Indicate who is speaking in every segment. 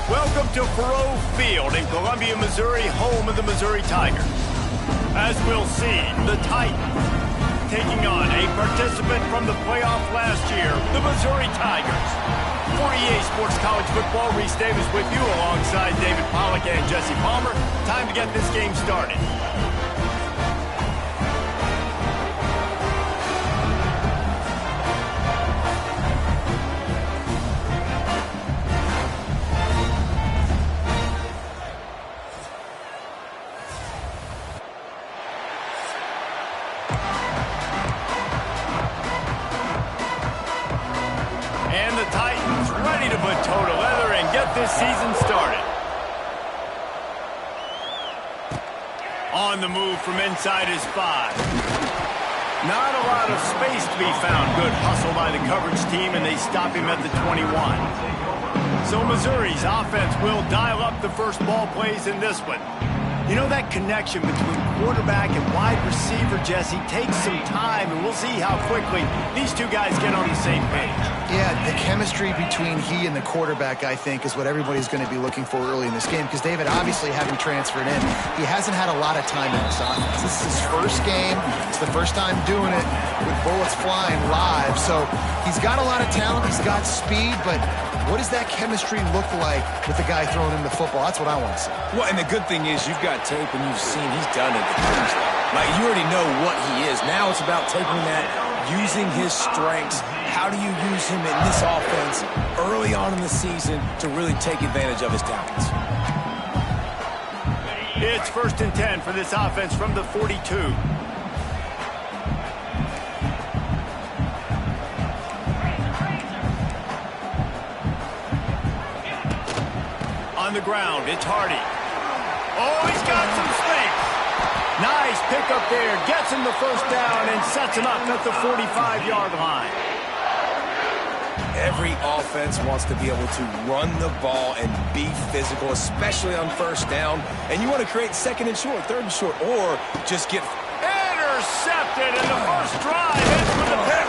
Speaker 1: Welcome to Faurot Field in Columbia, Missouri, home of the Missouri Tigers. As we'll see, the Titans taking on a participant from the playoff last year, the Missouri Tigers. For EA Sports College Football, Reese Davis with you alongside David Pollack and Jesse Palmer. Time to get this game started. And the Titans ready to put toe to leather and get this season started. On the move from inside his 5. Not a lot of space to be found. Good hustle by the coverage team, and they stop him at the 21. So Missouri's offense will dial up the first ball plays in this one. You know, that connection between quarterback and wide receiver, Jesse, takes some time, and we'll see how quickly these two guys get on the same page.
Speaker 2: Yeah, the chemistry between he and the quarterback, I think, is what everybody's going to be looking for early in this game, because David, obviously, having transferred in, he hasn't had a lot of time in this offense. This is his first game. It's the first time doing it with bullets flying live, so he's got a lot of talent. He's got speed, but what does that chemistry look like with the guy throwing him the football? That's what I want to see.
Speaker 3: Well, and the good thing is you've got tape and you've seen he's done it at the college level. Like, you already know what he is. Now it's about taking that, using his strengths. How do you use him in this offense early on in the season to really take advantage of his talents?
Speaker 1: It's 1st and 10 for this offense from the 42. On the ground, it's Hardy. Oh, he's got some space. Nice pickup there. Gets him the first down and sets him up at the 45-yard line.
Speaker 3: Every offense wants to be able to run the ball and be physical, especially on first down. And you want to create 2nd and short, 3rd and short, or just get
Speaker 1: intercepted, and the first drive ends with a pick.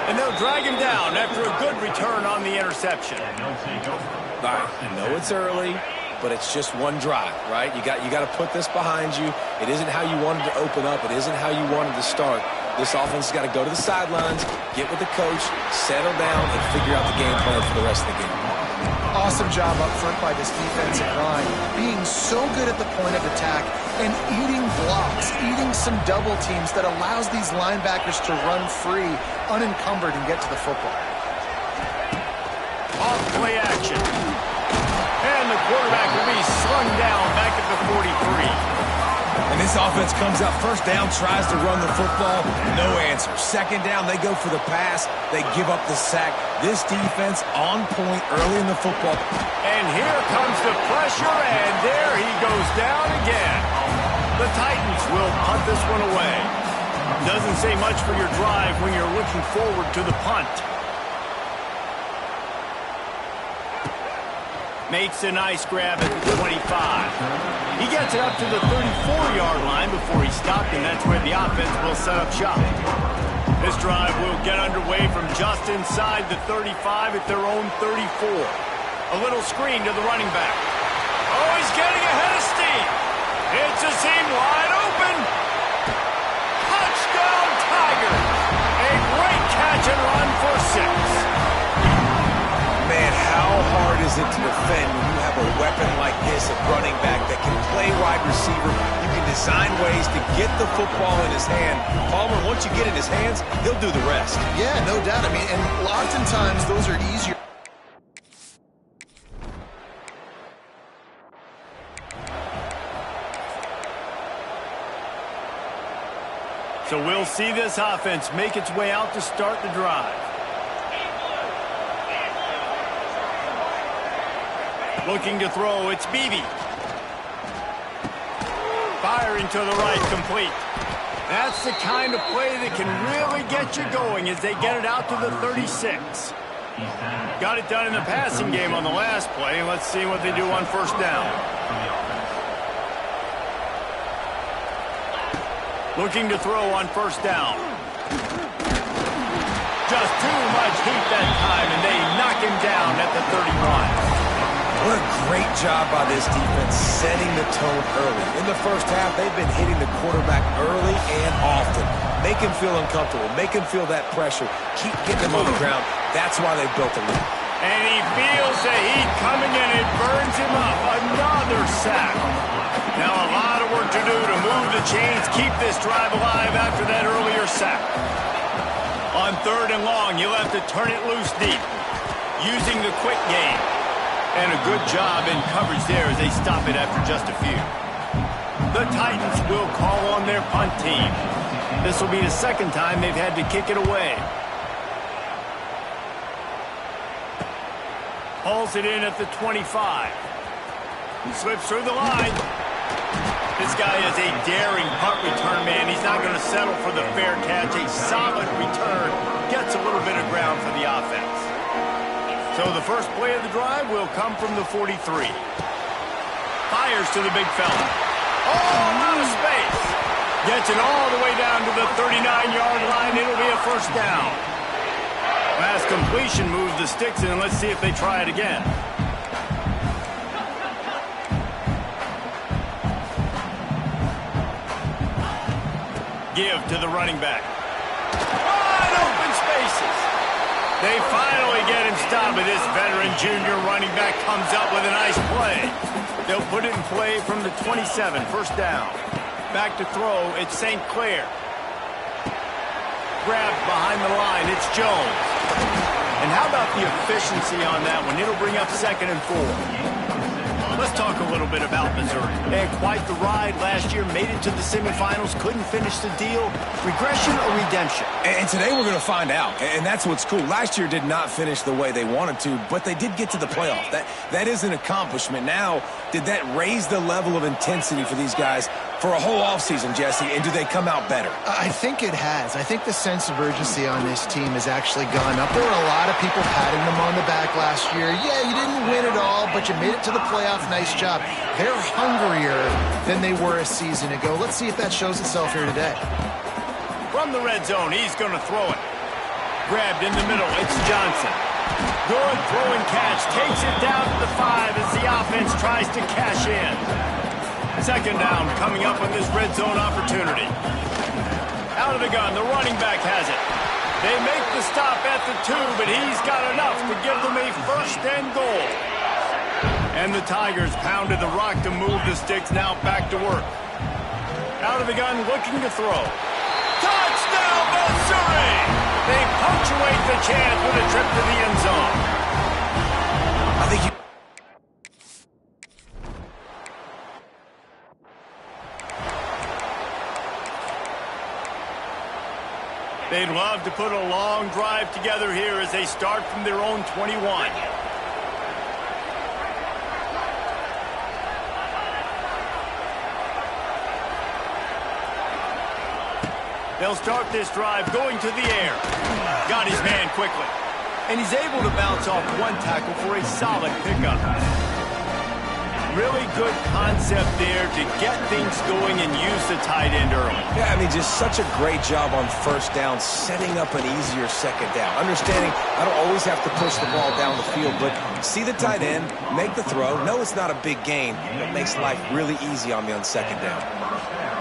Speaker 1: And they'll drag him down after a good return on the interception.
Speaker 3: All right, I know it's early, but it's just one drive, right? You got to put this behind you. It isn't how you wanted to open up. It isn't how you wanted to start. This offense has got to go to the sidelines, get with the coach, settle down, and figure out the game plan for the rest of the game.
Speaker 2: Awesome job up front by this defensive line, being so good at the point of attack and eating blocks, eating some double teams that allows these linebackers to run free, unencumbered, and get to the football.
Speaker 1: Off play action. And the quarterback will be slung down back at the 43.
Speaker 3: And this offense comes out first down, tries to run the football, no answer. 2nd down, they go for the pass, they give up the sack. This defense on point early in the football.
Speaker 1: And here comes the pressure, and there he goes down again. The Titans will punt this one away. Doesn't say much for your drive when you're looking forward to the punt. Makes a nice grab at the 25. He gets it up to the 34-yard line before he stopped, and that's where the offense will set up shop. This drive will get underway from just inside the 35 at their own 34. A little screen to the running back. Oh, he's getting ahead of steam. It's a seam wide open. Touchdown, Tigers. A great catch and run for 6.
Speaker 3: Man, how hard is it to defend when you have a weapon like this, a running back that can play wide receiver? You can design ways to get the football in his hand. Palmer, once you get it in his hands, he'll do the rest.
Speaker 2: Yeah, no doubt. I mean, and oftentimes those are easier.
Speaker 1: So we'll see this offense make its way out to start the drive. Looking to throw, it's Beebe. Firing to the right, complete. That's the kind of play that can really get you going as they get it out to the 36. Got it done in the passing game on the last play. Let's see what they do on first down. Looking to throw on first down. Just too much heat that time, and they knock him down at the 31.
Speaker 3: What a great job by this defense setting the tone early. In the first half, they've been hitting the quarterback early and often. Make him feel uncomfortable. Make him feel that pressure. Keep getting him on the ground. That's why they've built a lead.
Speaker 1: And he feels the heat coming and it burns him up. Another sack. Now a lot of work to do to move the chains, keep this drive alive after that earlier sack. On 3rd and long, you'll have to turn it loose deep, using the quick game. And a good job in coverage there as they stop it after just a few. The Titans will call on their punt team. This will be the second time they've had to kick it away. Hauls it in at the 25. Slips through the line. This guy is a daring punt return man. He's not going to settle for the fair catch. A solid return. Gets a little bit of ground for the offense. So the first play of the drive will come from the 43. Fires to the big fella. Oh, out of space. Gets it all the way down to the 39-yard line. It'll be a first down. Pass completion moves the sticks in. Let's see if they try it again. Give to the running back. Wide open spaces. They finally get him stopped, but this veteran junior running back comes up with a nice play. They'll put it in play from the 27, first down. Back to throw, it's St. Clair. Grabbed behind the line, it's Jones. And how about the efficiency on that one? It'll bring up 2nd and 4. Let's talk a little bit about Missouri. They had quite the ride last year, made it to the semifinals, couldn't finish the deal. Regression or redemption?
Speaker 3: And today we're going to find out, and that's what's cool. Last year did not finish the way they wanted to, but they did get to the playoff. That is an accomplishment. Now, did that raise the level of intensity for these guys for a whole offseason, Jesse, and do they come out better?
Speaker 2: I think it has. I think the sense of urgency on this team has actually gone up. There were a lot of people patting them on the back last year. Yeah, you didn't win it all, but you made it to the playoff. Nice job. They're hungrier than they were a season ago. Let's see if that shows itself here today.
Speaker 1: From the red zone, he's going to throw it. Grabbed in the middle, it's Johnson. Good throw and catch. Takes it down to the 5 as the offense tries to cash in. 2nd down coming up on this red zone opportunity. Out of the gun, the running back has it. They make the stop at the 2, but he's got enough to give them a 1st and goal. And the Tigers pounded the rock to move the sticks, now back to work. Out of the gun, looking to throw. Touchdown, Missouri! They punctuate the chance with a trip to the end zone.
Speaker 3: I think you...
Speaker 1: They'd love to put a long drive together here as they start from their own 21. They'll start this drive going to the air. Got his man quickly. And he's able to bounce off one tackle for a solid pickup. Really good concept there to get things going and use the tight end early.
Speaker 3: Yeah, I mean, just such a great job on 1st down, setting up an easier 2nd down. Understanding I don't always have to push the ball down the field, but see the tight end, make the throw. No, it's not a big gain, but it makes life really easy on me on 2nd down.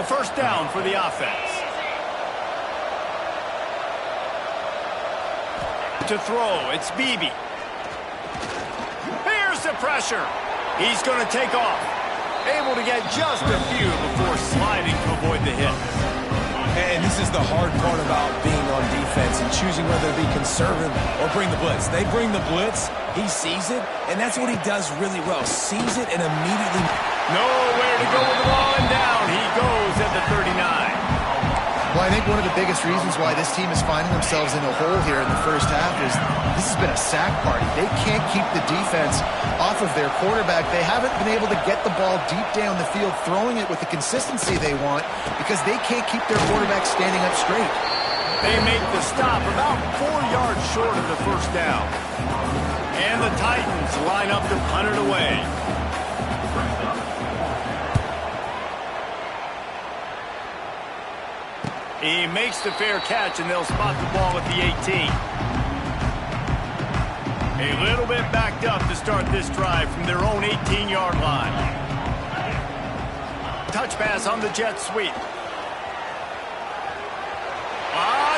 Speaker 1: A 1st down for the offense. To throw, it's Beebe. Here's the pressure. He's going to take off. Able to get just a few before sliding to avoid the hit.
Speaker 3: And this is the hard part about being on defense and choosing whether to be conservative or bring the blitz. They bring the blitz, he sees it, and that's what he does really well. Sees it and immediately...
Speaker 1: Nowhere to go with the ball, and down he goes at the 39.
Speaker 2: Well, I think one of the biggest reasons why this team is finding themselves in a hole here in the first half is this has been a sack party. They can't keep the defense off of their quarterback. They haven't been able to get the ball deep down the field, throwing it with the consistency they want because they can't keep their quarterback standing up straight.
Speaker 1: They make the stop about 4 yards short of the 1st down. And the Titans line up to punt it away. He makes the fair catch, and they'll spot the ball at the 18. A little bit backed up to start this drive from their own 18-yard line. Touch pass on the jet sweep.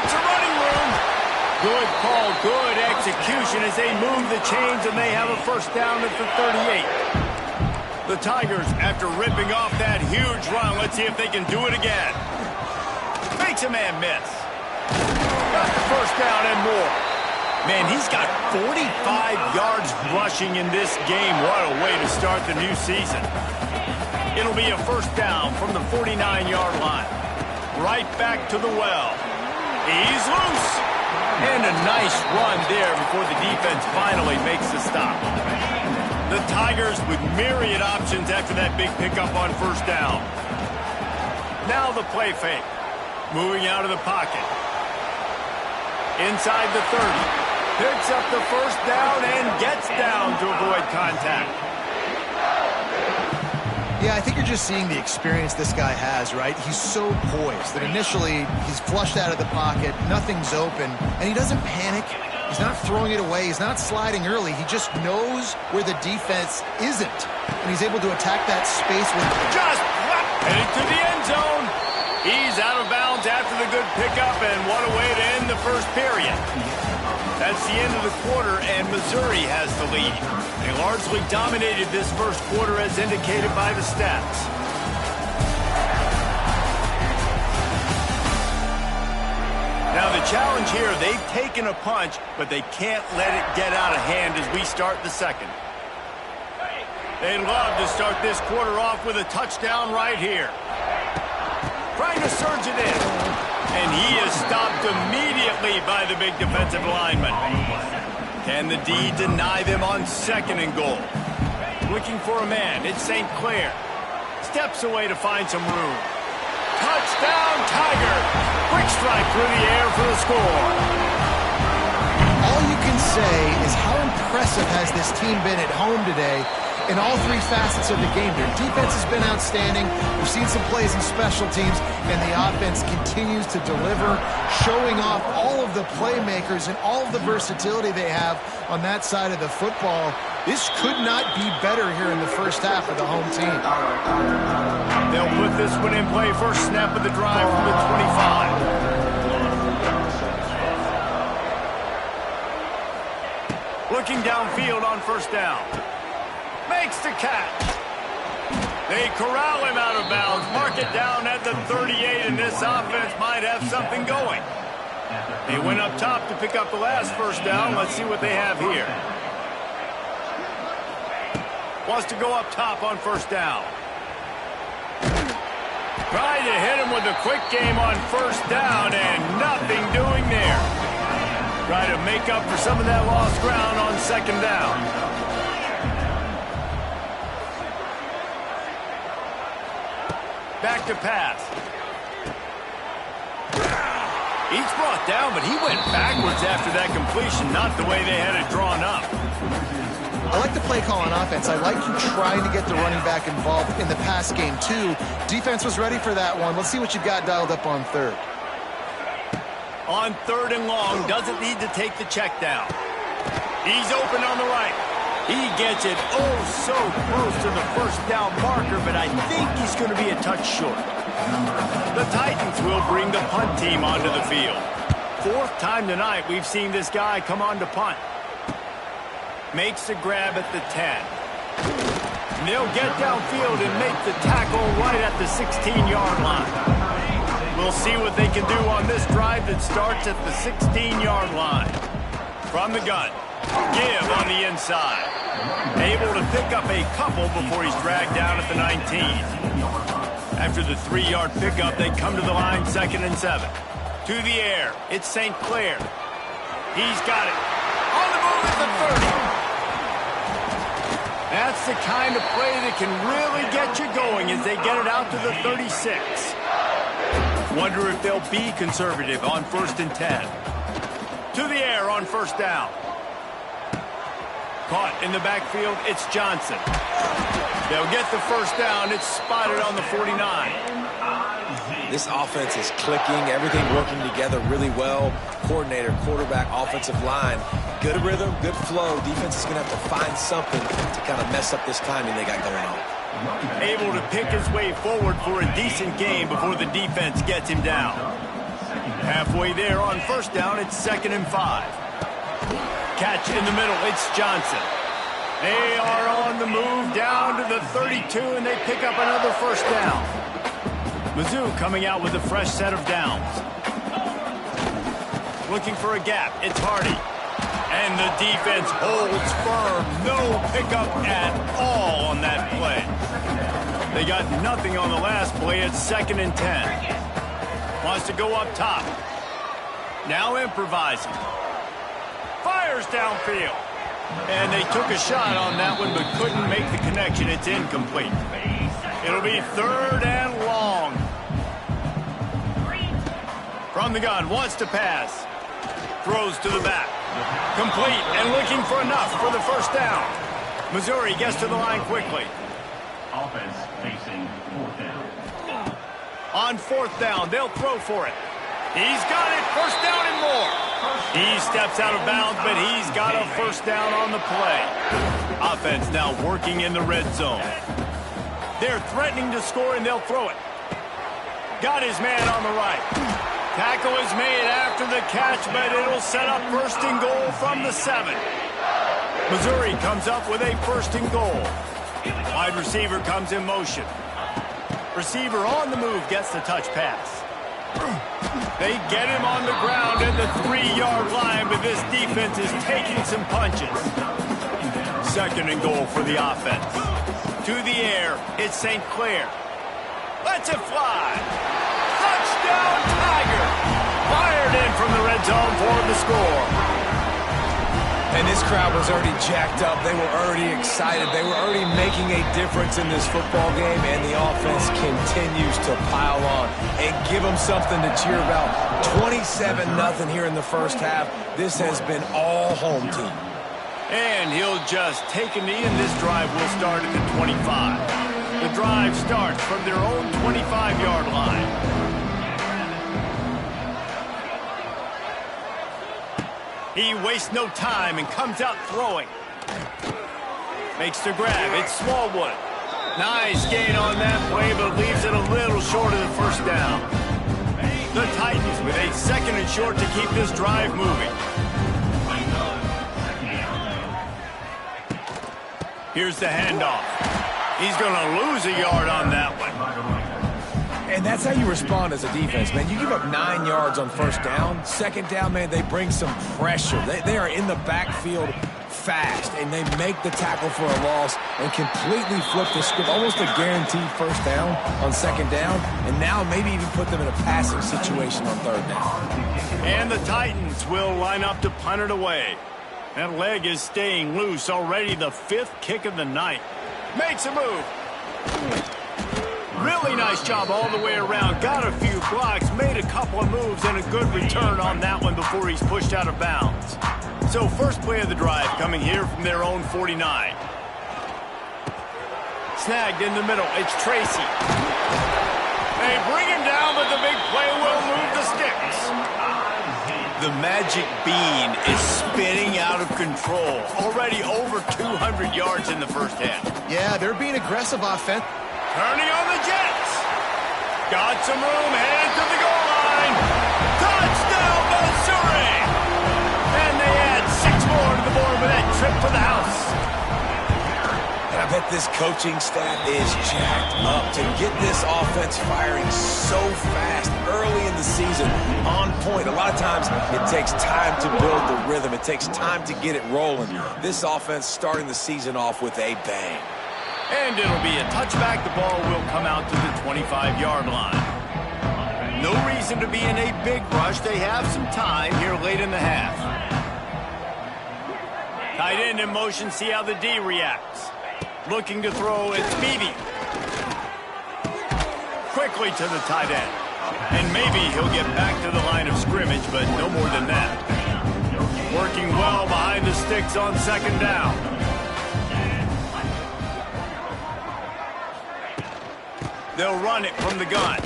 Speaker 1: It's a running room. Good call, good execution as they move the chains, and they have a first down at the 38. The Tigers, after ripping off that huge run, let's see if they can do it again. Makes a man miss. Got the first down and more. Man, he's got 45 yards rushing in this game. What a way to start the new season. It'll be a first down from the 49-yard line. Right back to the well. He's loose. And a nice run there before the defense finally makes the stop. The Tigers with myriad options after that big pickup on first down. Now the play fake. Moving out of the pocket. Inside the 30. Picks up the first down and gets down to avoid contact.
Speaker 2: Yeah, I think you're just seeing the experience this guy has, right? He's so poised that initially he's flushed out of the pocket, nothing's open, and he doesn't panic. He's not throwing it away. He's not sliding early. He just knows where the defense isn't, and he's able to attack that space with
Speaker 1: just headed to the end zone. He's out of bounds after the good pickup, and what a way to end the first period. That's the end of the quarter, and Missouri has the lead. They largely dominated this first quarter as indicated by the stats. Now the challenge here, they've taken a punch, but they can't let it get out of hand as we start the second. They'd love to start this quarter off with a touchdown right here. Trying to surge it in. And he is stopped immediately by the big defensive lineman. Can the D deny them on second and goal? Looking for a man. It's St. Clair. Steps away to find some room. Touchdown, Tiger. Quick strike through the air for the score.
Speaker 2: All you can say is how impressive has this team been at home today in all three facets of the game. Their defense has been outstanding. We've seen some plays in special teams, and the offense continues to deliver, showing off all of the playmakers and all of the versatility they have on that side of the football. This could not be better here in the first half of the home team.
Speaker 1: They'll put this one in play. First snap of the drive from the 25. Looking downfield on first down. Makes the catch. They corral him out of bounds. Mark it down at the 38, and this offense might have something going. They went up top to pick up the last first down. Let's see what they have here. Wants to go up top on first down. Tried to hit him with a quick game on first down, and nothing doing there. Try to make up for some of that lost ground on second down. Back to pass. He's brought down, but he went backwards after that completion, not the way they had it drawn up.
Speaker 2: I like the play call on offense. I like you trying to get the running back involved in the pass game, too. Defense was ready for that one. Let's see what you've got dialed up on third.
Speaker 1: On third and long, doesn't need to take the check down. He's open on the right. He gets it so close to the first down marker, but I think he's going to be a touch short. The Titans will bring the punt team onto the field. Fourth time tonight we've seen this guy come on to punt. Makes the grab at the 10. And they'll get downfield and make the tackle right at the 16-yard line. We'll see what they can do on this drive that starts at the 16-yard line. From the gun. Give on the inside. Able to pick up a couple before he's dragged down at the 19. After the 3-yard pickup, they come to the line, 2nd and 7. To the air, it's St. Clair. He's got it. On the move at the 30. That's the kind of play that can really get you going as they get it out to the 36. Wonder if they'll be conservative on 1st and 10. To the air on first down. Caught in the backfield, it's Johnson. They'll get the first down. It's spotted on the 49.
Speaker 3: This offense is clicking, everything working together really well. Coordinator, quarterback, offensive line, good rhythm, good flow. Defense is going to have to find something to kind of mess up this timing they got going on.
Speaker 1: Able to pick his way forward for a decent game before the defense gets him down. Halfway there on first down, it's 2nd and 5. Catch in the middle, it's Johnson. They are on the move down to the 32, and they pick up another first down. Mizzou coming out with a fresh set of downs. Looking for a gap, it's Hardy. And the defense holds firm. No pickup at all on that play. They got nothing on the last play. It's 2nd and 10. Wants to go up top. Now improvising. Fires downfield. And they took a shot on that one but couldn't make the connection. It's incomplete. It'll be 3rd and long. From the gun, wants to pass. Throws to the back. Complete and looking for enough for the first down. Missouri gets to the line quickly.
Speaker 4: Offense facing 4th down.
Speaker 1: On 4th down, they'll throw for it. He's got it, first down and more. He steps out of bounds, but he's got a first down on the play. Offense now working in the red zone. They're threatening to score, and they'll throw it. Got his man on the right. Tackle is made after the catch, but it'll set up 1st and goal from the 7. Missouri comes up with a 1st and goal. Wide receiver comes in motion. Receiver on the move gets the touch pass. They get him on the ground at the 3-yard line, but this defense is taking some punches. 2nd and goal for the offense. To the air, it's St. Clair. Lets it fly. Touchdown, Tiger. Fired in from the red zone for the score.
Speaker 3: And this crowd was already jacked up. They were already excited. They were already making a difference in this football game, and the offense continues to pile on and give them something to cheer about. 27-0 here in the first half. This has been all home team.
Speaker 1: And he'll just take a knee, and this drive will start at the 25. The drive starts from their own 25-yard line. He wastes no time and comes out throwing. Makes the grab. It's Smallwood. Nice gain on that play, but leaves it a little short of the first down. The Titans with a 2nd and short to keep this drive moving. Here's the handoff. He's going to lose a yard on that one.
Speaker 3: And that's how you respond as a defense, man. You give up 9 yards on first down. 2nd down, man, they bring some pressure. They are in the backfield fast, and they make the tackle for a loss and completely flip the script. Almost a guaranteed first down on 2nd down, and now maybe even put them in a passing situation on 3rd down.
Speaker 1: And the Titans will line up to punt it away. That leg is staying loose. Already the 5th kick of the night. Makes a move. Really nice job all the way around. Got a few blocks, made a couple of moves, and a good return on that one before he's pushed out of bounds. So first play of the drive coming here from their own 49. Snagged in the middle. It's Tracy. They bring him down, but the big play will move the sticks. The magic bean is spinning out of control. Already over 200 yards in the first half.
Speaker 2: Yeah, they're being aggressive offense.
Speaker 1: Turning on the Jets. Got some room, headed to the goal line. Touchdown, Missouri! And they add 6 more to the board with that trip to the house.
Speaker 3: And I bet this coaching staff is jacked up to get this offense firing so fast early in the season, on point. A lot of times it takes time to build the rhythm. It takes time to get it rolling. This offense starting the season off with a bang.
Speaker 1: And it'll be a touchback. The ball will come out to the 25-yard line. No reason to be in a big rush. They have some time here late in the half. Tight end in motion. See how the D reacts. Looking to throw. It's Beebe. Quickly to the tight end. And maybe he'll get back to the line of scrimmage, but no more than that. Working well behind the sticks on 2nd down. They'll run it from the gun.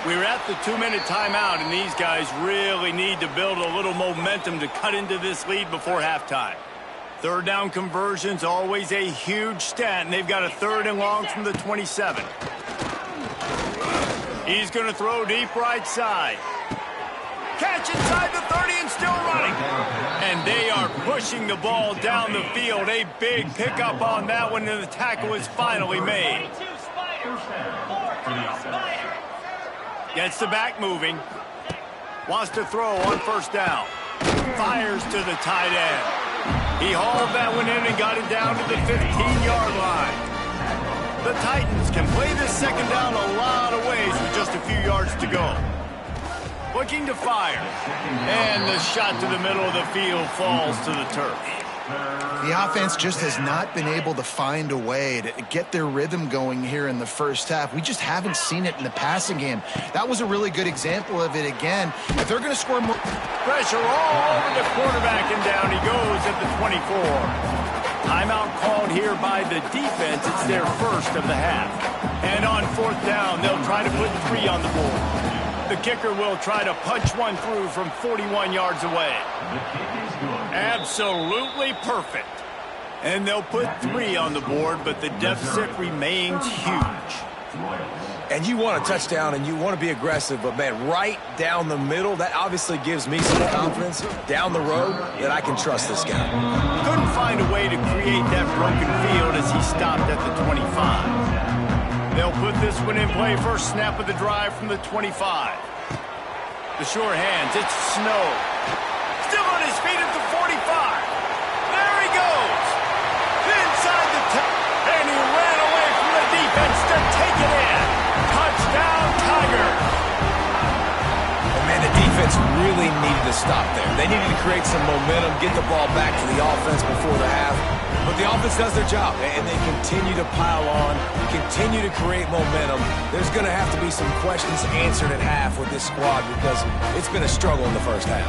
Speaker 1: We're at the 2-minute timeout, and these guys really need to build a little momentum to cut into this lead before halftime. Third down conversion's always a huge stat, and they've got a 3rd and long from the 27. He's going to throw deep right side. Catch inside the 30 and still running. And they are pushing the ball down the field. A big pickup on that one, and the tackle is finally made. Gets the back moving. Wants to throw on 1st down. Fires to the tight end. He hauled that one in and got it down to the 15-yard line. The Titans can play this 2nd down a lot of ways with just a few yards to go. Looking to fire. And the shot to the middle of the field falls to the turf.
Speaker 2: The offense just has not been able to find a way to get their rhythm going here in the first half. We just haven't seen it in the passing game. That was a really good example of it again. If they're going to score more...
Speaker 1: Pressure all over the quarterback, and down he goes at the 24. Timeout called here by the defense. It's their first of the half. And on 4th down, they'll try to put 3 on the board. The kicker will try to punch one through from 41 yards away. Absolutely perfect. And they'll put 3 on the board, but the deficit remains huge.
Speaker 3: And you want a touchdown and you want to be aggressive, but, man, right down the middle, that obviously gives me some confidence down the road that I can trust this guy.
Speaker 1: Couldn't find a way to create that broken field as he stopped at the 25. They'll put this one in play. First snap of the drive from the 25. The sure hands. It's Snow. Still on his feet at the 45. There he goes. Inside the 10. And he ran away from the defense to take it in. Touchdown, Tigers.
Speaker 3: And, man, the defense really needed to stop there. They needed to create some momentum, get the ball back to the offense before the half. But the offense does their job, and they continue to pile on, continue to create momentum. There's going to have to be some questions answered at half with this squad because it's been a struggle in the first half.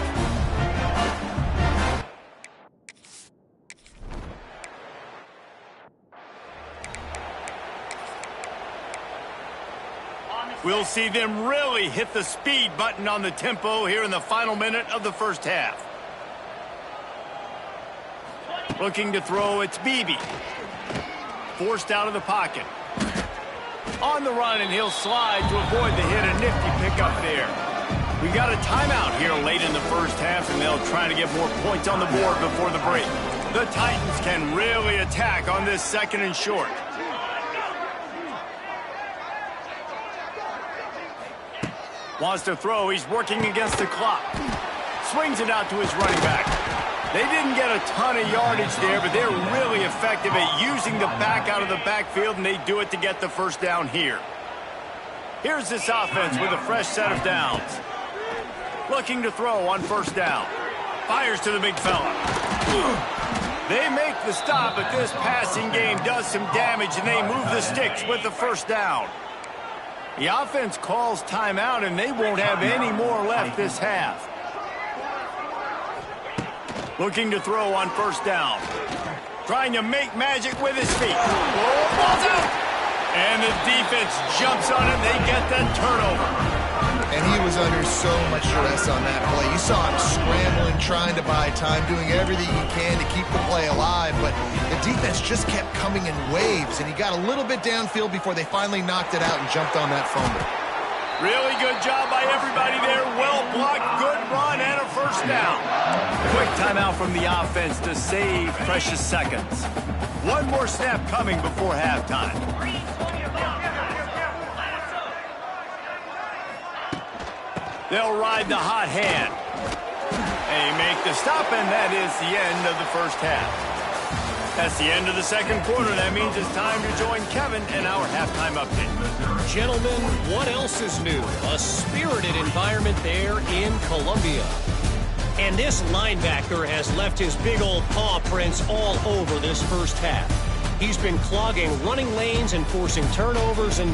Speaker 1: We'll see them really hit the speed button on the tempo here in the final minute of the first half. Looking to throw, it's Beebe. Forced out of the pocket. On the run, and he'll slide to avoid the hit. A nifty pickup there. We got a timeout here late in the first half, and they'll try to get more points on the board before the break. The Titans can really attack on this 2nd and short. Wants to throw. He's working against the clock. Swings it out to his running back. They didn't get a ton of yardage there, but they're really effective at using the back out of the backfield, and they do it to get the 1st down here. Here's this offense with a fresh set of downs. Looking to throw on 1st down. Fires to the big fella. They make the stop, but this passing game does some damage, and they move the sticks with the 1st down. The offense calls timeout, and they won't have any more left this half. Looking to throw on 1st down. Trying to make magic with his feet. Oh, ball's out! And the defense jumps on it. They get that turnover.
Speaker 2: And he was under so much stress on that play. You saw him scrambling, trying to buy time, doing everything he can to keep the play alive. But the defense just kept coming in waves, and he got a little bit downfield before they finally knocked it out and jumped on that fumble.
Speaker 1: Really good job by everybody there. Well blocked, good run, and a 1st down. Quick timeout from the offense to save precious seconds. One more snap coming before halftime. They'll ride the hot hand. They make the stop, and that is the end of the first half. That's the end of the 2nd quarter. That means it's time to join Kevin in our halftime update.
Speaker 5: Gentlemen, what else is new? A spirited environment there in Columbia. And this linebacker has left his big old paw prints all over this first half. He's been clogging running lanes and forcing turnovers, and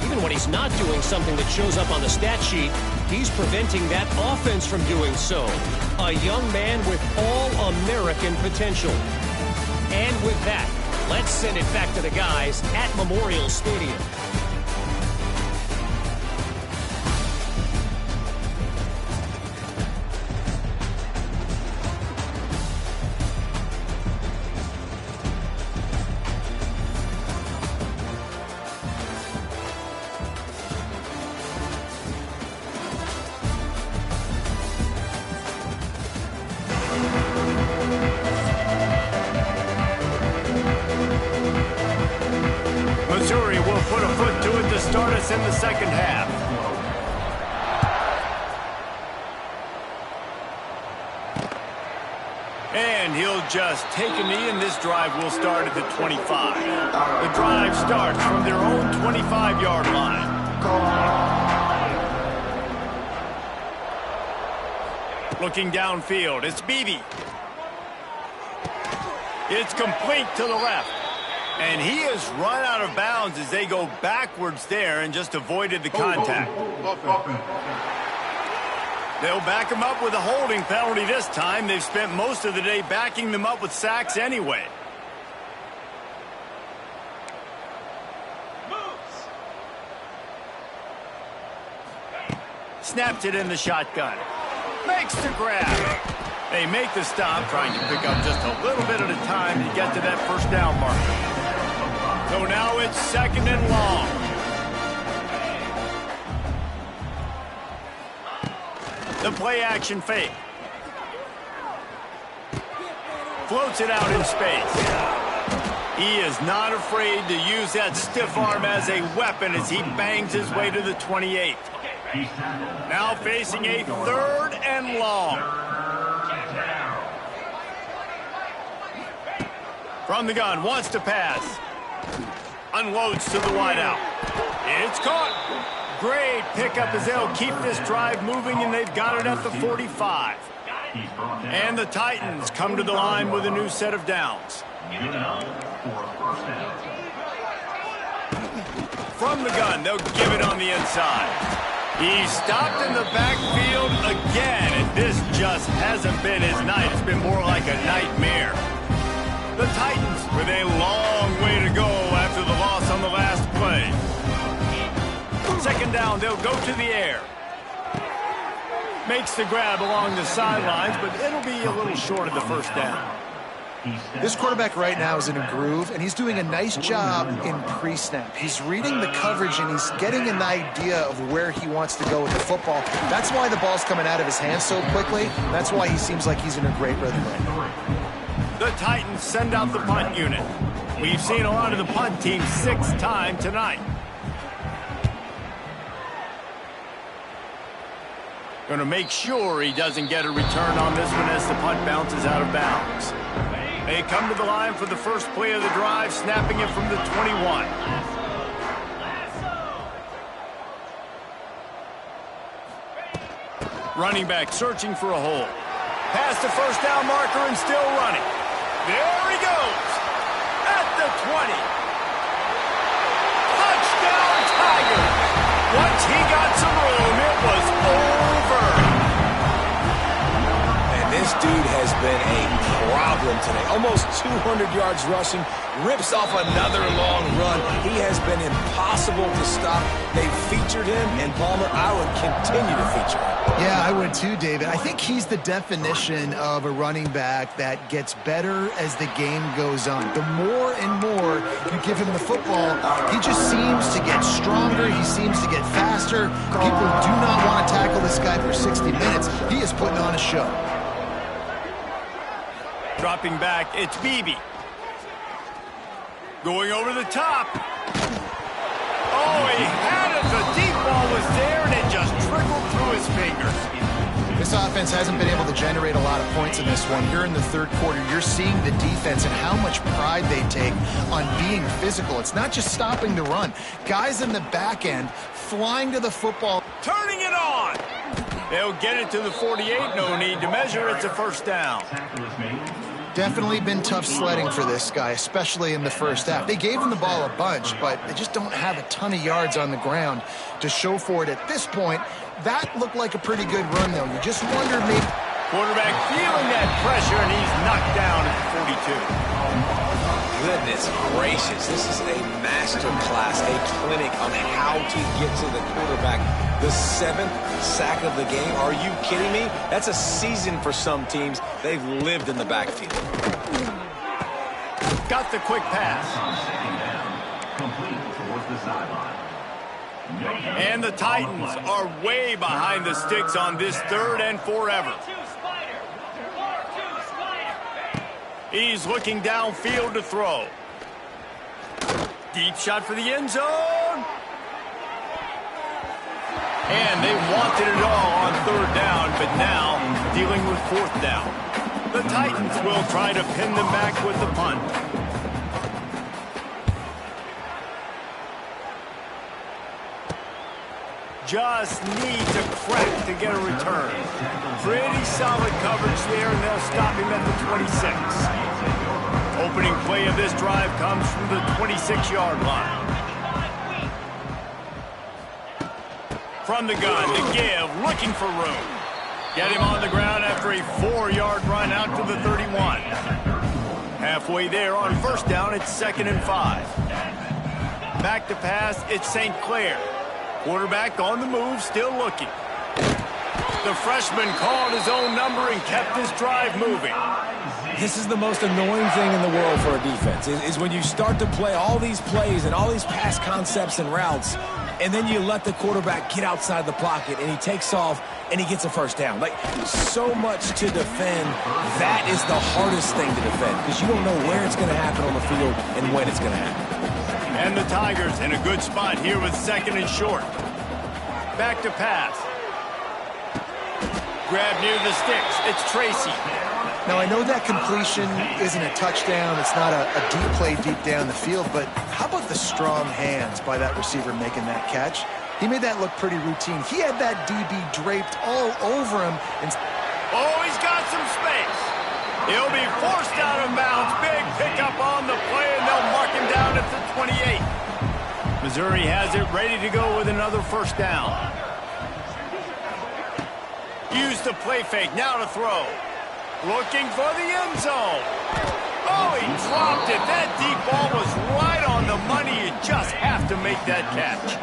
Speaker 5: even when he's not doing something that shows up on the stat sheet, he's preventing that offense from doing so. A young man with all-American potential. And with that, let's send it back to the guys at Memorial Stadium.
Speaker 1: Missouri will put a foot to it to start us in the second half. And he'll just take a knee, and this drive will start at the 25. The drive starts from their own 25-yard line. Looking downfield, it's Beebe. It's complete to the left. And he has run out of bounds as they go backwards there and just avoided the contact. They'll back him up with a holding penalty this time. They've spent most of the day backing them up with sacks anyway. Snaps it in the shotgun. Makes the grab. They make the stop, trying to pick up just a little bit at a time to get to that first down marker. So now it's second and long. The play action fake. Floats it out in space. He is not afraid to use that stiff arm as a weapon as he bangs his way to the 28. Now facing a third and long. From the gun, wants to pass. Unloads to the wideout. It's caught. Great pickup as they'll keep this drive moving, and they've got it at the 45. And the Titans come to the line with a new set of downs. From the gun, they'll give it on the inside. He's stopped in the backfield again, and this just hasn't been his night. It's been more like a nightmare. The Titans with a long way to go after the loss on the last play. Second down, they'll go to the air. Makes the grab along the sidelines, but it'll be a little short of the first down.
Speaker 2: This quarterback right now is in a groove, and he's doing a nice job in pre-snap. He's reading the coverage, and he's getting an idea of where he wants to go with the football. That's why the ball's coming out of his hands so quickly. That's why he seems like he's in a great rhythm right now.
Speaker 1: The Titans send out the punt unit. We've seen a lot of the punt team 6 times tonight. Going to make sure he doesn't get a return on this one as the punt bounces out of bounds. They come to the line for the first play of the drive, snapping it from the 21. Running back searching for a hole. Past the first down marker and still running. There he goes. At the 20. Touchdown Tigers. Once he got some room, it was over.
Speaker 3: And this dude has been a problem today. Almost 200 yards rushing. Rips off another long run. He has been impossible to stop. They featured him, and Palmer, I would continue to feature him.
Speaker 2: Yeah, I would too, David. I think he's the definition of a running back that gets better as the game goes on. The more and more you give him the football, he just seems to get stronger. He seems to get faster. People do not want to tackle this guy for 60 minutes. He is putting on a show.
Speaker 1: Dropping back, it's Beebe. Going over the top. Oh, he had it. The deep ball was there, and it just trickled through his fingers.
Speaker 2: This offense hasn't been able to generate a lot of points in this one. Here in the third quarter, you're seeing the defense and how much pride they take on being physical. It's not just stopping the run. Guys in the back end flying to the football.
Speaker 1: Turning it on. They'll get it to the 48. No need to measure. It's a first down.
Speaker 2: Definitely been tough sledding for this guy, especially in the first half. They gave him the ball a bunch, but they just don't have a ton of yards on the ground to show for it at this point. That looked like a pretty good run, though. You just wonder maybe...
Speaker 1: Quarterback feeling that pressure, and he's knocked down at the 42.
Speaker 3: Goodness gracious, this is a master class, a clinic on how to get to the quarterback. The 7th sack of the game. Are you kidding me? That's a season for some teams. They've lived in the backfield.
Speaker 1: Got the quick pass.
Speaker 4: Complete towards the sideline.
Speaker 1: And the Titans are way behind the sticks on this 3rd and forever. He's looking downfield to throw. Deep shot for the end zone. And they wanted it all on third down, but now dealing with fourth down. The Titans will try to pin them back with the punt. Just need to crack to get a return. Pretty solid coverage there, and they'll stop him at the 26. Opening play of this drive comes from the 26-yard line. From the gun to give, looking for room. Get him on the ground after a 4-yard run out to the 31. Halfway there on first down, it's 2nd and 5. Back to pass, it's St. Clair. Quarterback on the move, still looking. The freshman called his own number and kept this drive moving.
Speaker 3: This is the most annoying thing in the world for a defense, is when you start to play all these plays and all these pass concepts and routes, and then you let the quarterback get outside the pocket, and he takes off, and he gets a first down. Like, so much to defend. That is the hardest thing to defend, because you don't know where it's going to happen on the field and when it's going to happen.
Speaker 1: And the Tigers in a good spot here with 2nd and short. Back to pass. Grab near the sticks. It's Tracy.
Speaker 2: Now, I know that completion isn't a touchdown. It's not a deep play deep down the field, but how about the strong hands by that receiver making that catch? He made that look pretty routine. He had that DB draped all over him.
Speaker 1: Oh, he's got some space. He'll be forced out of bounds. Big pickup on the play, and they'll mark him down at the 28. Missouri has it ready to go with another first down. Use the play fake. Now to throw. Looking for the end zone. Oh, he dropped it. That deep ball was right on the money. You just have to make that catch.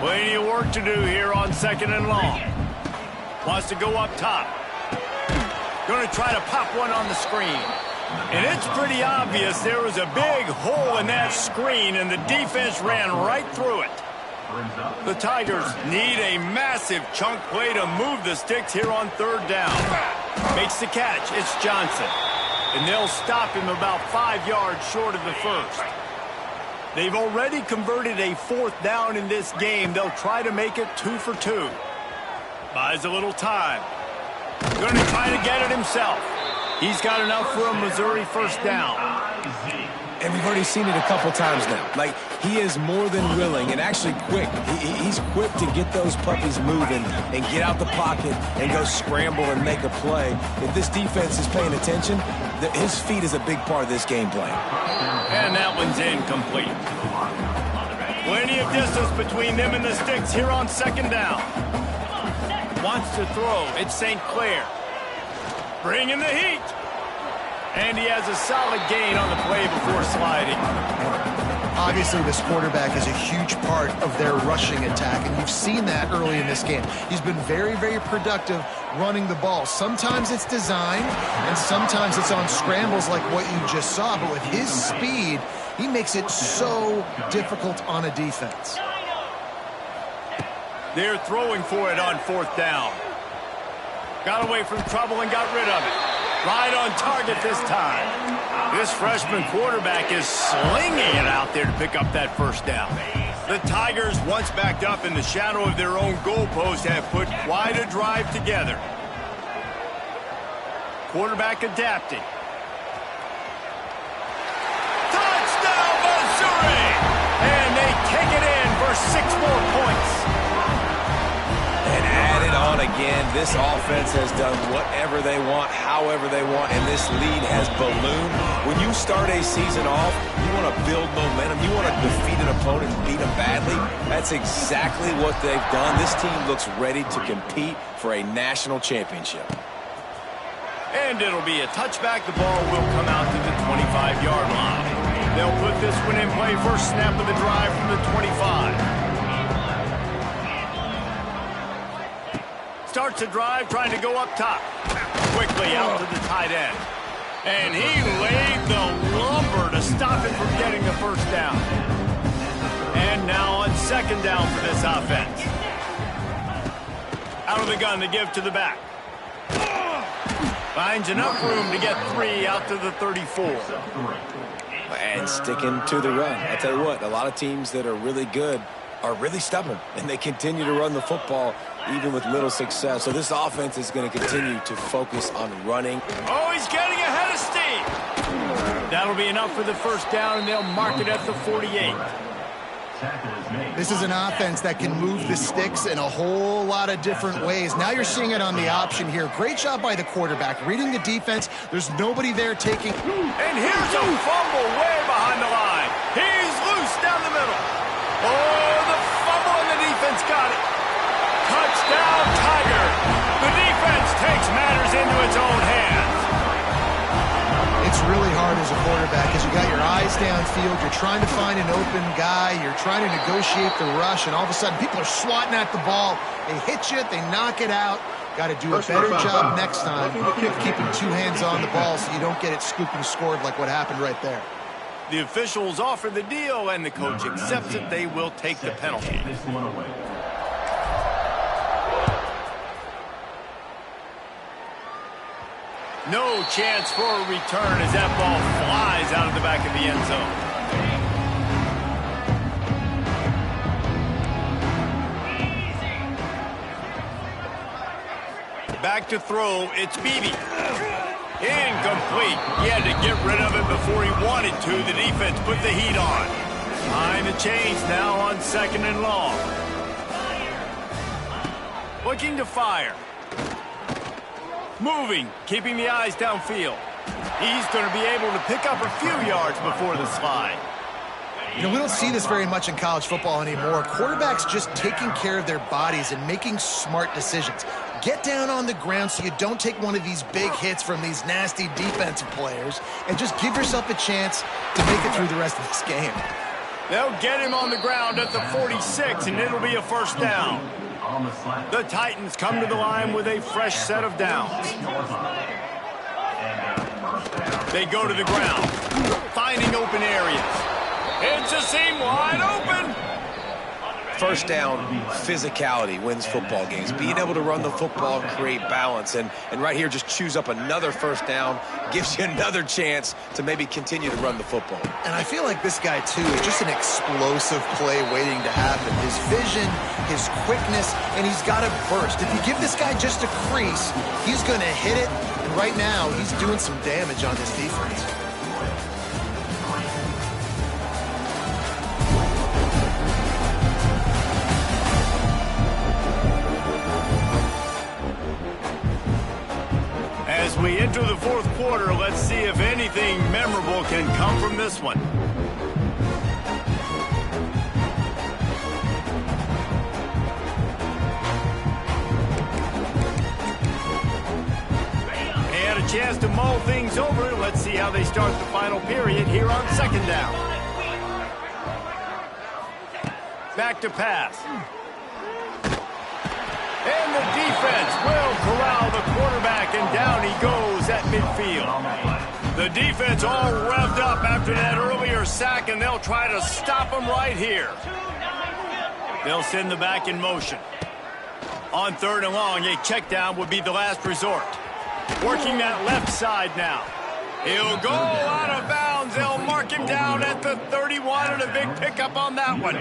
Speaker 1: Plenty of work to do here on 2nd and long. Wants to go up top. Going to try to pop one on the screen. And it's pretty obvious there was a big hole in that screen, and the defense ran right through it. The Tigers need a massive chunk play to move the sticks here on third down. Makes the catch. It's Johnson. And they'll stop him about 5 yards short of the first. They've already converted a fourth down in this game. They'll try to make it 2 for 2. Buys a little time. Going to try to get it himself. He's got enough for a Missouri first down.
Speaker 3: And we've already seen it a couple times now. Like, he is more than willing and actually quick. He's quick to get those puppies moving and get out the pocket and go scramble and make a play. If this defense is paying attention, his feet is a big part of this game plan.
Speaker 1: And that one's incomplete. Plenty of distance between them and the sticks here on 2nd down. Wants to throw. It's St. Clair. Bringing the heat. And he has a solid gain on the play before sliding.
Speaker 2: Obviously, this quarterback is a huge part of their rushing attack, and you've seen that early in this game. He's been very, very productive running the ball. Sometimes it's design, and sometimes it's on scrambles like what you just saw. But with his speed, he makes it so difficult on a defense.
Speaker 1: They're throwing for it on fourth down. Got away from trouble and got rid of it. Right on target this time. This freshman quarterback is slinging it out there to pick up that first down. The Tigers, once backed up in the shadow of their own goalpost, have put quite a drive together. Quarterback adapting. Touchdown, Missouri! And they take it in for 6 more points.
Speaker 3: And add it on again. This offense has done whatever they want, however they want, and this lead has ballooned. When you start a season off, you want to build momentum. You want to defeat an opponent and beat them badly. That's exactly what they've done. This team looks ready to compete for a national championship.
Speaker 1: And it'll be a touchback. The ball will come out to the 25-yard line. They'll put this one in play. First snap of the drive from the 25. Starts a drive, trying to go up top. Quickly out to the tight end. And he laid the lumber to stop him from getting the first down. And now on 2nd down for this offense. Out of the gun to give to the back. Finds enough room to get 3 out to the 34.
Speaker 3: And sticking to the run. I tell you what, a lot of teams that are really good are really stubborn, and they continue to run the football even with little success. So this offense is going to continue to focus on running.
Speaker 1: Oh, he's getting ahead of steam. That'll be enough for the first down, and they'll mark it at the 48.
Speaker 2: This is an offense that can move the sticks in a whole lot of different ways. Now you're seeing it on the option here. Great job by the quarterback, reading the defense. There's nobody there taking.
Speaker 1: And here's a fumble way behind the line. He's loose down the middle. Oh, the fumble, and the defense got it. Touchdown, Tiger. The defense takes matters into its own hands.
Speaker 2: It's really hard as a quarterback because you got your eyes downfield. You're trying to find an open guy. You're trying to negotiate the rush, and all of a sudden people are swatting at the ball. They hit you. They knock it out. Got to do a better job next time of keeping two hands on the ball so you don't get it scooped and scored like what happened right there.
Speaker 1: The officials offer the deal, and the coach accepts it. They will take the penalty. No chance for a return as that ball flies out of the back of the end zone. Back to throw, it's Beebe. Incomplete. He had to get rid of it before he wanted to. The defense put the heat on. Behind the chains now on 2nd and long. Looking to fire. Moving, keeping the eyes downfield. He's going to be able to pick up a few yards before the slide.
Speaker 2: You know, we don't see this very much in college football anymore. Quarterbacks just taking care of their bodies and making smart decisions. Get down on the ground so you don't take one of these big hits from these nasty defensive players and just give yourself a chance to make it through the rest of this game.
Speaker 1: They'll get him on the ground at the 46, and it'll be a first down. The Titans come to the line with a fresh set of downs. They go to the ground, finding open areas. It's a seam wide open.
Speaker 3: First down, physicality wins football games. Being able to run the football, create balance, and right here just choose up another first down, gives you another chance to maybe continue to run the football.
Speaker 2: And I feel like this guy, too, is just an explosive play waiting to happen. His vision, his quickness, and he's got a burst. If you give this guy just a crease, he's going to hit it. And right now, he's doing some damage on this defense.
Speaker 1: As we enter the fourth quarter, let's see if anything memorable can come from this one. They had a chance to mull things over. Let's see how they start the final period here on 2nd down. Back to pass. And the defense will corral the quarterback, and down he goes at midfield. The defense all revved up after that earlier sack, and they'll try to stop him right here. They'll send the back in motion. On 3rd and long, a check down would be the last resort. Working that left side now. He'll go out of bounds. They'll mark him down at the 31, and a big pickup on that one.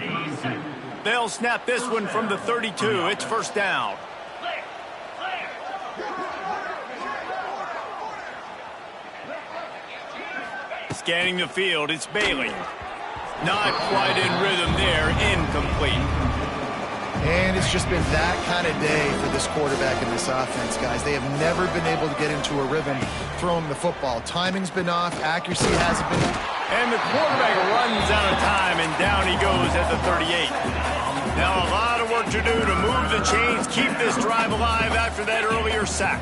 Speaker 1: They'll snap this one from the 32. It's first down. Scanning the field, it's Bailey. Not quite in rhythm there, incomplete.
Speaker 2: And it's just been that kind of day for this quarterback and this offense, guys. They have never been able to get into a rhythm throwing the football. Timing's been off, accuracy hasn't been.
Speaker 1: And the quarterback runs out of time, and down he goes at the 38. Now a lot of work to do to move the chains, keep this drive alive after that earlier sack.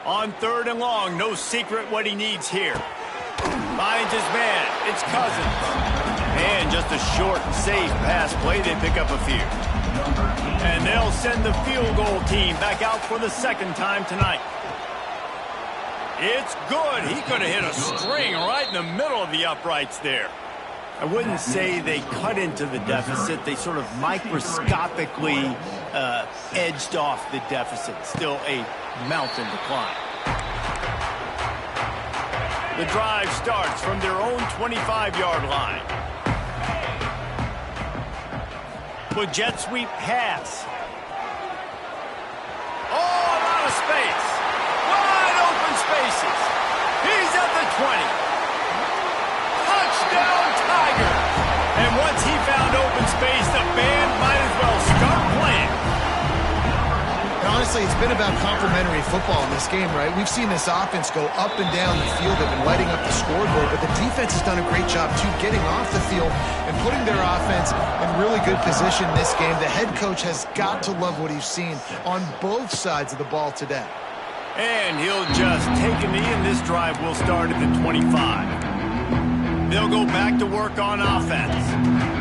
Speaker 1: On 3rd and long, no secret what he needs here. Finds his man, it's Cousins. And just a short, safe pass play, they pick up a few. And they'll send the field goal team back out for the 2nd time tonight. It's good. He could have hit a string right in the middle of the uprights there. I wouldn't say they cut into the deficit. They sort of microscopically edged off the deficit. Still a mountain to climb. The drive starts from their own 25-yard line. With jet sweep pass. Oh, a lot of space. Wide open spaces. He's at the 20. Touchdown, Tigers. And once he found open space, the band might as well start playing.
Speaker 2: And honestly, it's been about complementary football in this game, right? We've seen this offense go up and down the field. They've been lighting up the scoreboard, but the defense has done a great job, too, getting off the field and putting their offense in really good position in this game. The head coach has got to love what he's seen on both sides of the ball today.
Speaker 1: And he'll just take a knee, and this drive will start at the 25. They'll go back to work on offense.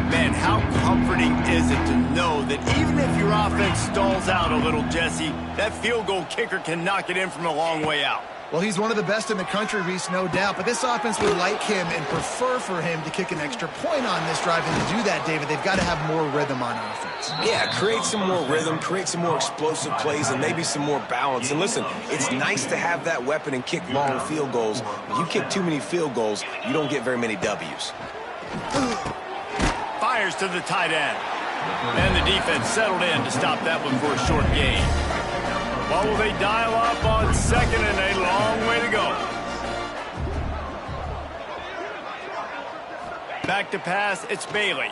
Speaker 1: Man, how comforting is it to know that even if your offense stalls out a little, Jesse, that field goal kicker can knock it in from a long way out.
Speaker 2: Well, he's one of the best in the country, Reese, no doubt. But this offense would like him and prefer for him to kick an extra point on this drive. And to do that, David, they've got to have more rhythm on offense.
Speaker 3: Yeah, create some more rhythm, create some more explosive plays, and maybe some more balance. And listen, it's nice to have that weapon and kick long field goals. When you kick too many field goals, you don't get very many W's.
Speaker 1: Fires to the tight end. And the defense settled in to stop that one for a short gain. What will they dial up on second, and a long way to go. Back to pass, it's Bailey.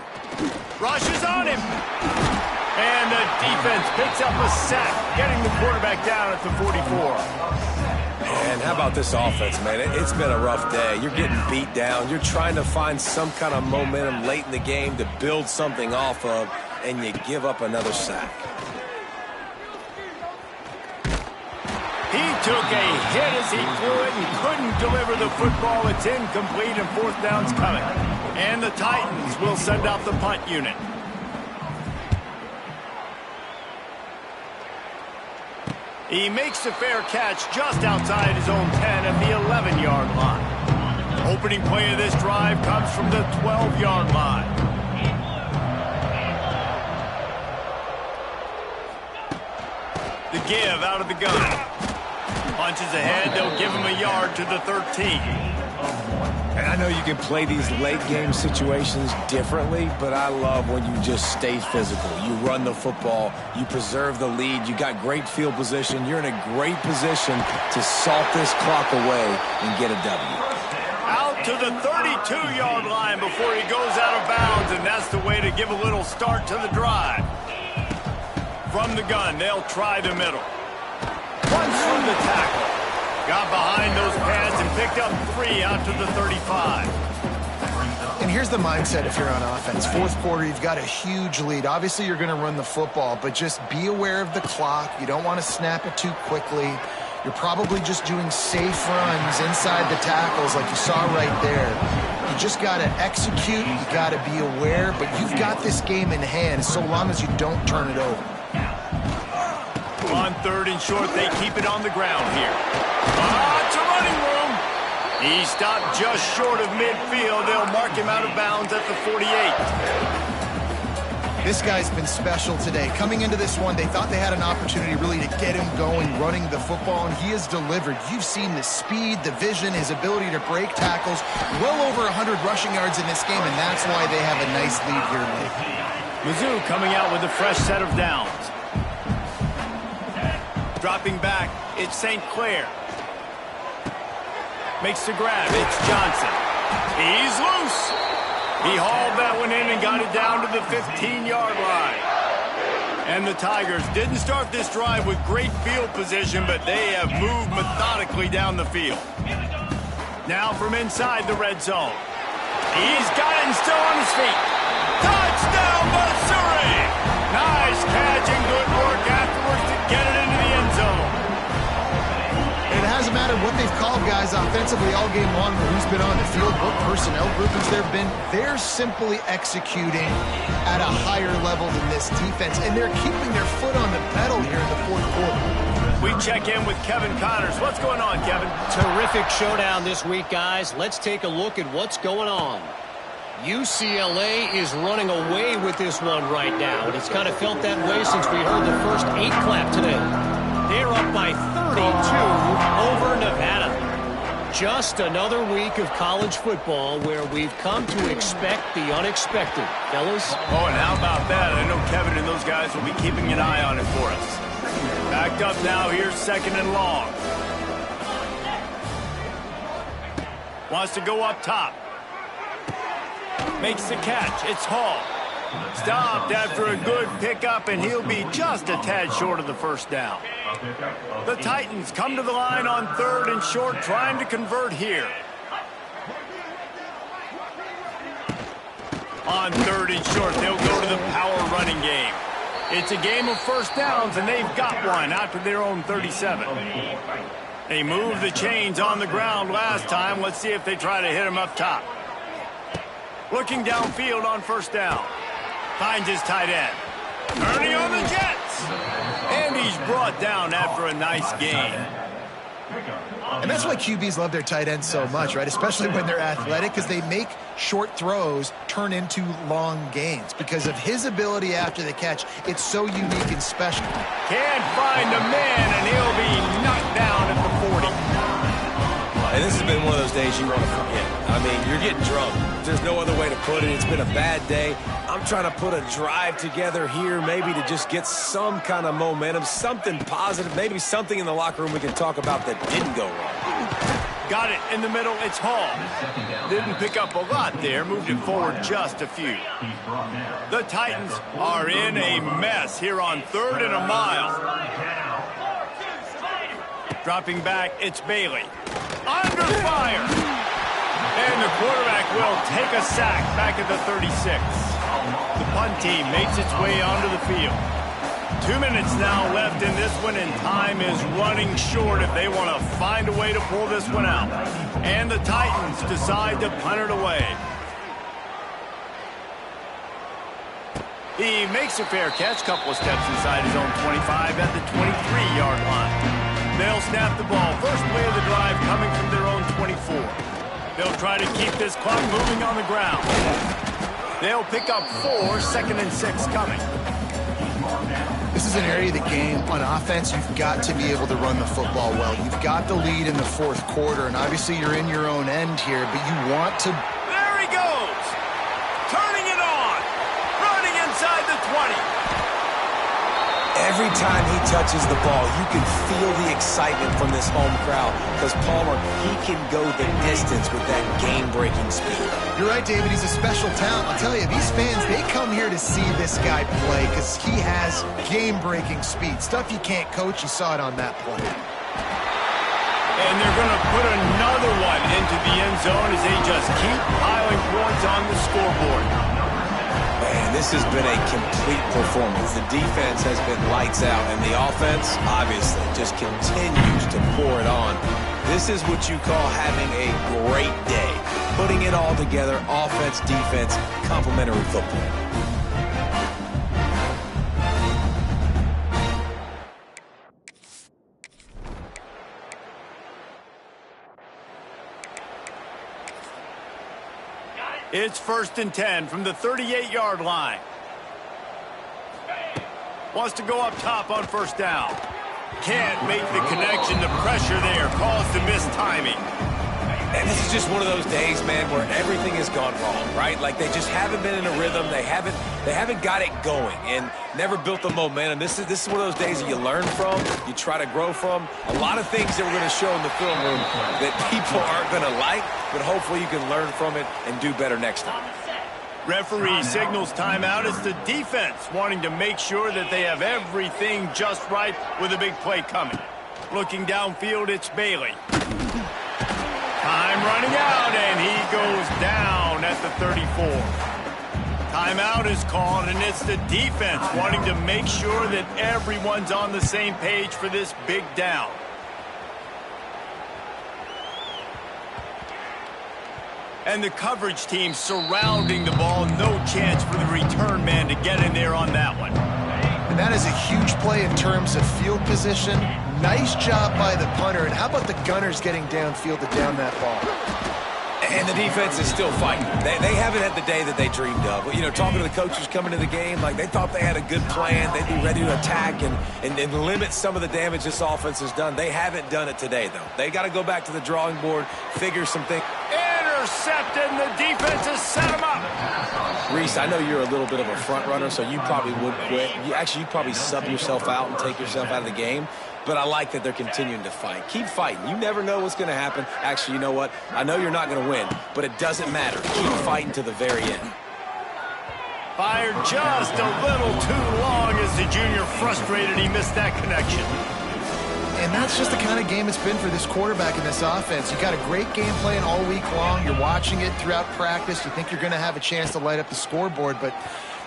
Speaker 1: Rushes on him. And the defense picks up a sack, getting the quarterback down at the 44.
Speaker 3: And how about this offense, man? It's been a rough day. You're getting beat down. You're trying to find some kind of momentum late in the game to build something off of, and you give up another sack.
Speaker 1: He took a hit as he threw it and couldn't deliver the football. It's incomplete, and fourth down's coming. And the Titans will send out the punt unit. He makes the fair catch just outside his own 10 at the 11-yard line. Opening play of this drive comes from the 12-yard line. The give out of the gun. Punches ahead, they'll give him a yard to the 13.
Speaker 3: And I know you can play these late game situations differently, but I love when you just stay physical. You run the football, you preserve the lead, you got great field position, you're in a great position to salt this clock away and get a W.
Speaker 1: Out to the 32-yard line before he goes out of bounds, and that's the way to give a little start to the drive. From the gun, they'll try the middle. Once from the tackle. Got behind those pads and picked up 3 out to the 35.
Speaker 2: And here's the mindset if you're on offense. Fourth quarter, you've got a huge lead. Obviously, you're going to run the football, but just be aware of the clock. You don't want to snap it too quickly. You're probably just doing safe runs inside the tackles like you saw right there. You just got to execute. You got to be aware, but you've got this game in hand so long as you don't turn it over.
Speaker 1: On third and short, they keep it on the ground here. Lots of running room. He stopped just short of midfield. They'll mark him out of bounds at the 48.
Speaker 2: This guy's been special today. Coming into this one, they thought they had an opportunity really to get him going, running the football, and he has delivered. You've seen the speed, the vision, his ability to break tackles. Well over 100 rushing yards in this game, and that's why they have a nice lead here late.
Speaker 1: Mizzou coming out with a fresh set of downs. Dropping back, it's St. Clair. Makes the grab, it's Johnson. He's loose. He hauled that one in and got it down to the 15-yard line. And the Tigers didn't start this drive with great field position, but they have moved methodically down the field. Now from inside the red zone. He's got it and still on his feet. Touchdown, Missouri! Nice catch and good work afterwards to get it into the end zone.
Speaker 2: It hasn't mattered what they've called guys offensively all game long or who's been on the field, what personnel groupings there have been. They're simply executing at a higher level than this defense, and they're keeping their foot on the pedal here in the fourth quarter.
Speaker 1: We check in with Kevin Connors. What's going on, Kevin?
Speaker 5: Terrific showdown this week, guys. Let's take a look at what's going on. UCLA is running away with this one right now, and it's kind of felt that way since we heard the first 8 clap today. They're up by 32 over Nevada. just another week of college football where we've come to expect the unexpected. Fellas?
Speaker 1: Oh, and how about that? I know Kevin and those guys will be keeping an eye on it for us. Backed up now. Here's 2nd and long. Wants to go up top. Makes the catch. It's Hall. Stopped after a good pickup, and he'll be just a tad short of the first down. The Titans come to the line on 3rd and short, trying to convert here. On 3rd and short, they'll go to the power running game. It's a game of first downs, and they've got one after their own 37. They moved the chains on the ground last time. Let's see if they try to hit him up top. Looking downfield on first down. Finds his tight end. Turning on the Jets. And he's brought down after a nice gain.
Speaker 2: And that's why QBs love their tight ends so much, right? Especially when they're athletic, because they make short throws turn into long gains. Because of his ability after the catch, it's so unique and special.
Speaker 1: Can't find a man, and he'll be knocked down at the 40.
Speaker 3: And this has been one of those days you want to forget. I mean, you're getting drunk. There's no other way to put it. It's been a bad day. I'm trying to put a drive together here, maybe to just get some kind of momentum, something positive, maybe something in the locker room we can talk about that didn't go wrong.
Speaker 1: Got it in the middle. It's Hall. Didn't pick up a lot there. Moved it forward just a few. The Titans are in a mess here on 3rd and a mile. Dropping back, it's Bailey. Under fire. And the quarterback will take a sack back at the 36. The punt team makes its way onto the field. 2 minutes now left in this one, and time is running short if they want to find a way to pull this one out. And the Titans decide to punt it away. He makes a fair catch, couple of steps inside his own 25 at the 23-yard line. They'll snap the ball. First play of the drive coming from their own 24. They'll try to keep this clock moving on the ground. They'll pick up 4, 2nd and 6 coming.
Speaker 2: This is an area of the game. On offense, you've got to be able to run the football well. You've got the lead in the 4th quarter, and obviously you're in your own end here, but you want to...
Speaker 1: There he goes! Turning it on! Running inside the 20.
Speaker 3: Every time he touches the ball, you can feel the excitement from this home crowd because Palmer, he can go the distance with that game-breaking speed.
Speaker 2: You're right, David. He's a special talent. I'll tell you, these fans, they come here to see this guy play because he has game-breaking speed. Stuff you can't coach. You saw it on that play.
Speaker 1: And they're going to put another one into the end zone as they just keep piling points on the scoreboard.
Speaker 3: Man, this has been a complete performance. The defense has been lights out, and the offense, obviously, just continues to pour it on. This is what you call having a great day. Putting it all together, offense, defense, complementary football.
Speaker 1: It's 1st and 10 from the 38-yard line. Wants to go up top on first down. Can't make the connection. The pressure there caused the missed timing.
Speaker 3: And this is just one of those days, man, where everything has gone wrong, right? Like they just haven't been in a rhythm. They haven't got it going and never built the momentum. This is one of those days that you learn from, you try to grow from. A lot of things that we're going to show in the film room that people aren't going to like, but hopefully you can learn from it and do better next time.
Speaker 1: Referee signals timeout. It's the defense wanting to make sure that they have everything just right with a big play coming. Looking downfield, it's Bailey. Time running out, and he goes down at the 34. Timeout is called, and it's the defense wanting to make sure that everyone's on the same page for this big down. And the coverage team surrounding the ball. No chance for the return man to get in there on that one.
Speaker 2: And that is a huge play in terms of field position. Nice job by the punter. And how about the gunners getting downfield to down that ball?
Speaker 3: And the defense is still fighting. They haven't had the day that they dreamed of. You know, talking to the coaches coming to the game, like they thought they had a good plan. They'd be ready to attack and limit some of the damage this offense has done. They haven't done it today, though. They got to go back to the drawing board, figure some things.
Speaker 1: Intercepted, and the defense has set him up.
Speaker 3: Reese, I know you're a little bit of a front runner, so you probably would quit. You'd probably sub yourself out and take yourself out of the game. But I like that they're continuing to fight. Keep fighting. You never know what's going to happen. Actually, you know what? I know you're not going to win, but it doesn't matter. Keep fighting to the very end.
Speaker 1: Fired just a little too long as the junior frustrated he missed that connection.
Speaker 2: And that's just the kind of game it's been for this quarterback in this offense. You got a great game plan all week long. You're watching it throughout practice. You think you're going to have a chance to light up the scoreboard, but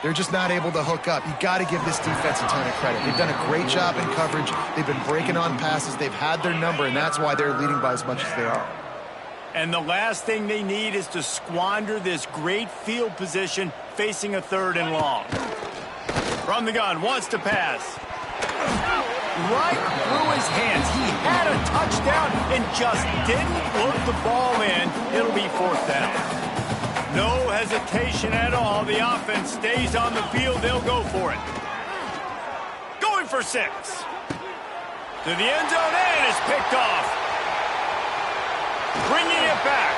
Speaker 2: they're just not able to hook up. You got to give this defense a ton of credit. They've done a great job in coverage. They've been breaking on passes. They've had their number, and that's why they're leading by as much as they are.
Speaker 1: And the last thing they need is to squander this great field position facing a 3rd and long. From the gun, wants to pass. Right through his hands. He had a touchdown and just didn't look the ball in. It'll be 4th down. No hesitation at all. The offense stays on the field. They'll go for it. Going for 6. To the end zone and is picked off. Bringing it back.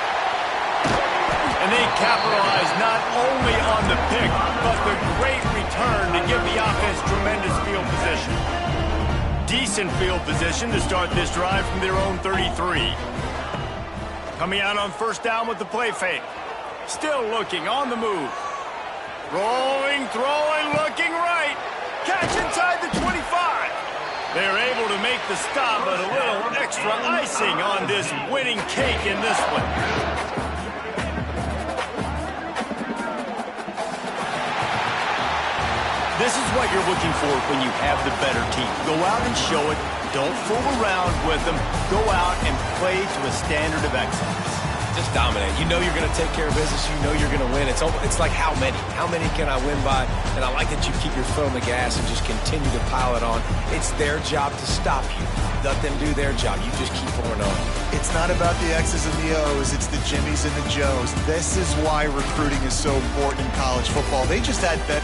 Speaker 1: And they capitalize not only on the pick, but the great return to give the offense tremendous field position. Decent field position to start this drive from their own 33. Coming out on 1st down with the play fake. Still looking on the move. Rolling, throwing, looking right. Catch inside the 25. They're able to make the stop, but a little extra icing on this winning cake in this one. This is what you're looking for when you have the better team. Go out and show it. Don't fool around with them. Go out and play to a standard of excellence.
Speaker 3: Just dominate. You know you're going to take care of business. You know you're going to win. It's like how many? How many can I win by? And I like that you keep your foot on the gas and just continue to pile it on. It's their job to stop you. Let them do their job. You just keep pouring on.
Speaker 2: It's not about the X's and the O's. It's the Jimmies and the Joes. This is why recruiting is so important in college football. They just had that